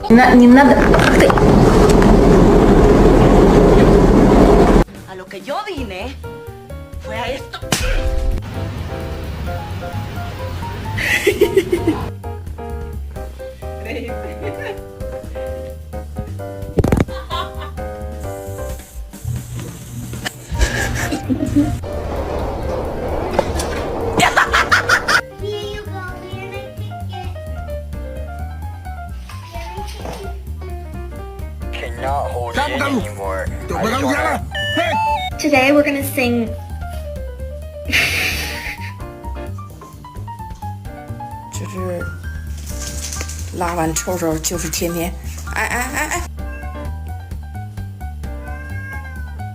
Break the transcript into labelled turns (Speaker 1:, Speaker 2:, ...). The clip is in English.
Speaker 1: Не надо. Ты.
Speaker 2: A lo que yo vine fue a esto.
Speaker 3: Here you go. Here's a ticket.
Speaker 4: Cannot hold it in anymore. I just wanna...
Speaker 3: Today we're gonna sing.
Speaker 1: 就是拉完臭臭就是天天，哎哎哎哎。